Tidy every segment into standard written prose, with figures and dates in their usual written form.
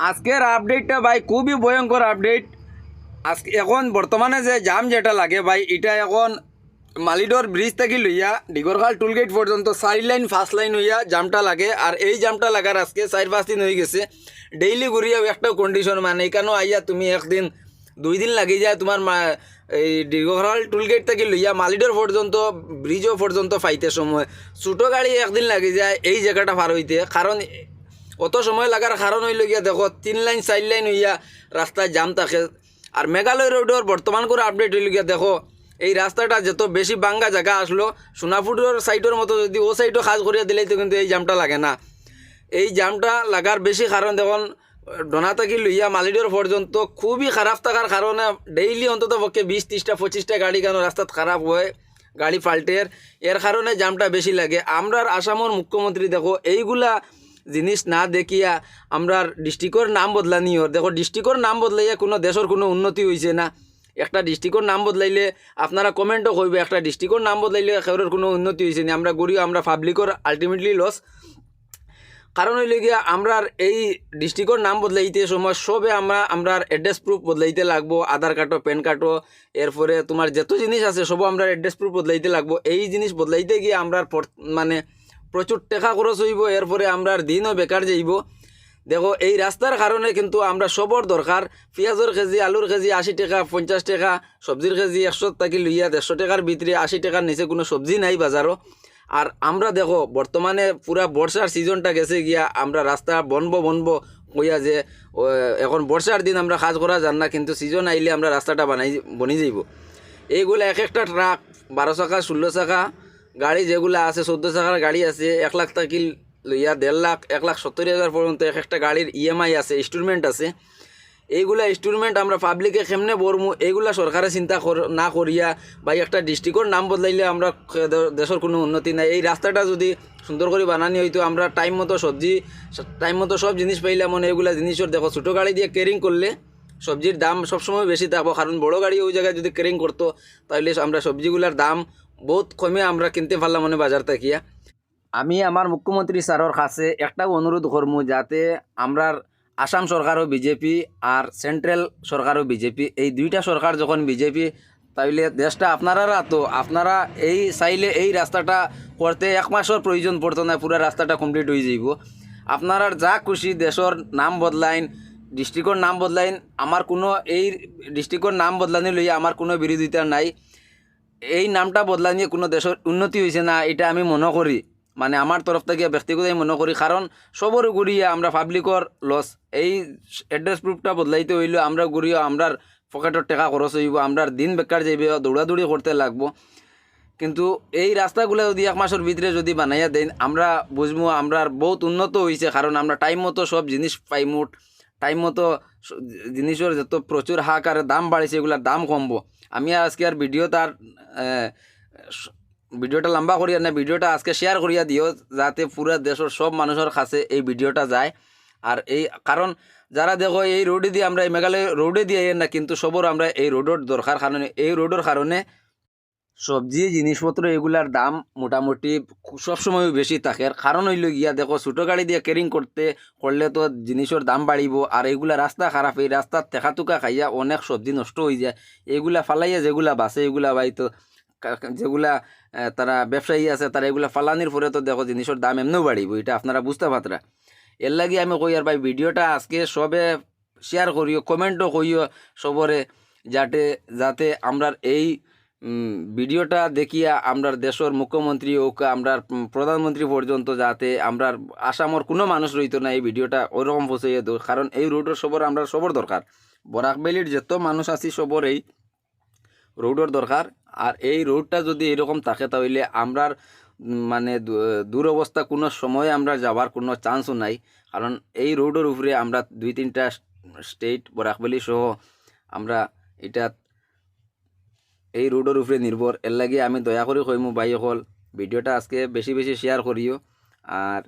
আজকের আপডেটটা ভাই খুবই ভয়ঙ্কর আপডেট। আজকে এখন বর্তমানে যে জাম যেটা লাগে ভাই, এটা এখন মালিডোর ব্রিজ থেকে লইয়া ডিগরখাল টুলগেট পর্যন্ত 4 লাইন 5 লাইন হইয়া জামটা লাগে। আর এই জামটা লাগার আজকে 4-5 দিন হয়ে গেছে। ডেইলি ঘুরিয়া একটা কন্ডিশন, মানে এখানেও আইয়া তুমি একদিন 2 দিন লাগি যায় তোমার এই ডিগরখাল টুলগেট থেকে লইয়া মালিডোর পর্যন্ত ব্রিজও পর্যন্ত ফাইতে সময়। ছোটো গাড়ি একদিন লাগি যায় এই জায়গাটা পার হইতে। কারণ অত সময় লাগার কারণ হইল গিয়া দেখো 3 লাইন 4 লাইন হইয়া রাস্তায় জাম থাকে। আর মেঘালয় রোডের বর্তমান করে আপডেট হইল গিয়া দেখো এই রাস্তাটা যত বেশি বাঙ্গা জায়গা আসলো, সোনাপুরের সাইডের মতো যদি ও সাইডও কাজ করিয়া দিলেই তো কিন্তু এই জামটা লাগে না। এই জামটা লাগার বেশি কারণ দেখুন ডোনা থেকে লইয়া মালিডোর পর্যন্ত খুবই খারাপ থাকার কারণে ডেইলি অন্তত পক্ষে 20-30টা 25টা গাড়ি কেন রাস্তাত খারাপ হয়, গাড়ি ফাল্টের। এর কারণে জামটা বেশি লাগে। আমরার আসামের মুখ্যমন্ত্রী দেখো এইগুলা জিনিস না দেখিয়া আমরার ডিস্ট্রিক্টর নাম বদলানি ওর দেখো, ডিস্ট্রিক্টর নাম বদলাইয়া কোনো দেশের কোনো উন্নতি হয়েছে না। একটা ডিস্ট্রিক্টর নাম বদলাইলে আপনারা কমেন্টও কইবে একটা ডিস্ট্রিক্টর নাম বদলাইলে খেউরের কোনো উন্নতি হয়েছে না। আমরা গড়িও আমরা পাবলিকর আলটিমেটলি লস। কারণ হইলে গিয়া আমরার এই ডিস্ট্রিক্টর নাম বদলাইতে সময় সবে আমরার অ্যাড্রেস প্রুফ বদলাইতে লাগবো, আধার কার্ডও প্যান কার্ডও, এরপরে তোমার যত জিনিস আছে সবও আমরা অ্যাড্রেস প্রুফ বদলাইতে লাগবো। এই জিনিস বদলাইতে গিয়ে আমরার মানে প্রচুর টাকা খরচ হইব, এরপরে আমরার দিনও বেকার যাইব। দেখো এই রাস্তার কারণে কিন্তু আমরা সবর দরকার। পেঁয়াজের কেজি, আলুর কেজি 80 টাকা 50 টাকা, সবজির কেজি 100 টাকা লইয়া 150 টাকার ভিতরে 80 টাকার নিচে কোনো সবজি নাই বাজারও। আর আমরা দেখো বর্তমানে পুরা বর্ষার সিজনটা গেছে গিয়া আমরা রাস্তা বনবো কইয়া যে এখন বর্ষার দিন আমরা কাজ করা যান না, কিন্তু সিজন আইলে আমরা রাস্তাটা বনি যাইব। এইগুলো এক একটা ট্রাক 12 চাকা 16 চাকা গাড়ি যেগুলো আছে, 14 চাকার গাড়ি আছে, 1 লাখ টাকা লইয়া 1.5 লাখ 1,70,000 পর্যন্ত এক একটা গাড়ির ইএমআই আছে, ইনস্টলমেন্ট আছে। এইগুলা ইনস্টলমেন্ট আমরা পাবলিকে কেমনে বরমু এইগুলা সরকারে চিন্তা না করিয়া বা একটা ডিস্ট্রিক্টর নাম বদলাইলে আমরা দেশের কোনো উন্নতি নাই। এই রাস্তাটা যদি সুন্দর করে বানানি হইতো, আমরা টাইম মতো সবজি টাইম মতো সব জিনিস পাইলাম। মানে এগুলা জিনিসের দেখো ছোটো গাড়ি দিয়ে ক্যারিং করলে সবজির দাম সবসময় বেশি থাকবো, কারণ বড় গাড়ি ওই জায়গায় যদি ক্যারিং করতো তাহলে আমরা সবজিগুলার দাম বহুত কমে আমরা কিনতে পারলাম মানে বাজার থাকিয়া। আমি আমার মুখ্যমন্ত্রী স্যারের কাছে একটাও অনুরোধ করবো যাতে আমরার আসাম সরকারও বিজেপি আর সেন্ট্রাল সরকারও বিজেপি, এই দুইটা সরকার যখন বিজেপি তাইলে দেশটা আপনারা তো আপনারা এই চাইলে এই রাস্তাটা করতে 1 মাসের প্রয়োজন পড়তো না, পুরো রাস্তাটা কমপ্লিট হয়ে যাইব। আপনারা যা খুশি দেশের নাম বদলাইন, ডিস্ট্রিক্টর নাম বদলাইন, আমার কোনো এই ডিস্ট্রিক্টর নাম বদলানি লইয়া আমার কোনো বিরোধিতা নাই। এই নামটা বদলানি কোনো দেশের উন্নতি হয়েছে না এটা আমি মনে করি, মানে আমার তরফ থেকে ব্যক্তিগত মনে করি। কারণ সবর গুড়িয়ে আমরা পাবলিকর লস। এই অ্যাড্রেস প্রুফটা বদলাইতে হইলে আমরা গুড়িয়ে আমরার পকেটের টাকা খরচ হইব, আমরার দিন বেকার যাইবে, দৌড়াদৌড়ি করতে লাগবো। কিন্তু এই রাস্তাগুলো যদি 1 মাসের ভিতরে যদি বানাইয়া দেন আমরা বুঝবো আমরার বহুত উন্নত হয়েছে। কারণ আমরা টাইম মতো সব জিনিস পাইমু, টাইম মতো জিনিসের যত প্রচুর হাহাকারে দাম বাড়িছে এগুলার দাম কমবো। আমি আজকে আর ভিডিওটা লম্বা করিয়া না, ভিডিওটা আজকে শেয়ার করিয়া দিও যাতে পুরো দেশের সব মানুষের কাছে এই ভিডিওটা যায়। আর এই কারণ যারা দেখো এই রোডে দিয়ে আমরা এই মেঘালয় রোডে দিয়ে না, কিন্তু সবর আমরা এই রোডের দরকার, কারণে এই রোডের কারণে সবজি জিনিসপত্র এগুলার দাম মোটামুটি সবসময় বেশি থাকে। কারণ হইল গিয়া দেখো ছোটো গাড়ি দিয়ে ক্যারিং করলে তো জিনিসের দাম বাড়িব। আর এইগুলা রাস্তা খারাপ, এই রাস্তার তেকাতুকা খাইয়া অনেক সবজি নষ্ট হয়ে যায়। এইগুলা ফালাইয়া যেগুলা বাসে এগুলা বাইতো যেগুলা তারা ব্যবসায়ী আছে তারা এগুলা ফালানির পরে তো দেখো জিনিসের দাম এমনিও বাড়িব, এটা আপনারা বুঝতে পারতরা। এর লাগি আমি কই আর ভাই ভিডিওটা আজকে সবে শেয়ার করিও, কমেন্টও করিও সবরে, যাতে আমরার এই ভিডিওটা দেখিয়া আমরার দেশের মুখ্যমন্ত্রী হোক আমরার প্রধানমন্ত্রী পর্যন্ত যাতে আমরার আসামের কোনো মানুষ রইতো না এই ভিডিওটা ওইরকম পৌঁছাইয়া দেয়। কারণ এই রোডের আমরা সবর দরকার, বরাকবেলির যত মানুষ আছি সবর এই রোডের দরকার। আর এই রোডটা যদি এরকম থাকে তাহলে আমরার মানে দুরবস্থা কোনো সময় আমরা যাবার কোনো চান্সও নাই। কারণ এই রোডের উপরে আমরা 2-3টা স্টেট বরাকবেলি সহ আমরা এটা এই রোডের উপরে নির্ভর। এর লাগে আমি দয়া করে কইমু ভাই হল ভিডিওটা আজকে বেশি বেশি শেয়ার করিও। আর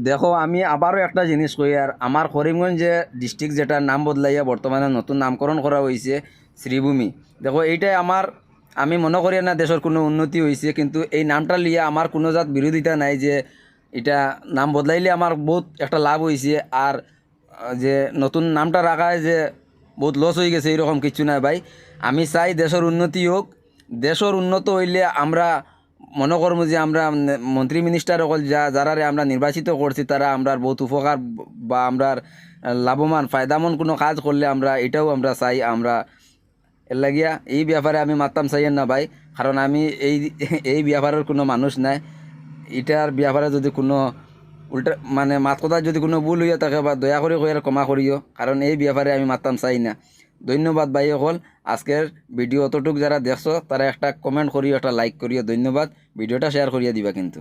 দেখো আমি আবারও একটা জিনিস কই, আর আমার করিমগঞ্জে ডিস্ট্রিক্ট যেটার নাম বদলাইয়া বর্তমানে নতুন নামকরণ করা হয়েছে শ্রীভূমি। দেখো এইটাই আমি মনে করি না দেশের কোনো উন্নতি হয়েছে, কিন্তু এই নামটা লিয়ে আমার কোনো জাত বিরোধিতা নাই যে এটা নাম বদলাইলে আমার বহুত একটা লাভ হয়েছে। আর যে নতুন নামটা রাখায় যে বহুত লস হয়ে গেছে এরকম কিছু না ভাই। আমি চাই দেশের উন্নতি হোক। দেশের উন্নত হইলে আমরা মনে করবো যে আমরা মন্ত্রী মিনিস্টার সকল যারারে আমরা নির্বাচিত করছি তারা আমরার বহুত উপকার বা আমরার লাভবান ফায়দামন কোনো কাজ করলে আমরা এটাও আমরা চাই। আমরা এর লাগিয়া এই ব্যাপারে আমি মারতাম চাইয়েন না ভাই, কারণ আমি এই ব্যাপারের কোনো মানুষ নাই। এটার ব্যাপারে যদি কোনো উল্টা মানে মাত কথা যদি কোনো ভুল হইয়া থাকে বা দয়া করে কইয়ার ক্ষমা করিও, কারণ এই ব্যাপারে আমি মারতাম চাই না। ধন্যবাদ ভাই সকল। আজকের ভিডিও অতটুক যারা দেখছো তারা একটা কমেন্ট করিও, একটা লাইক করিও। ধন্যবাদ। ভিডিওটা শেয়ার করিয়া দিবা কিন্তু।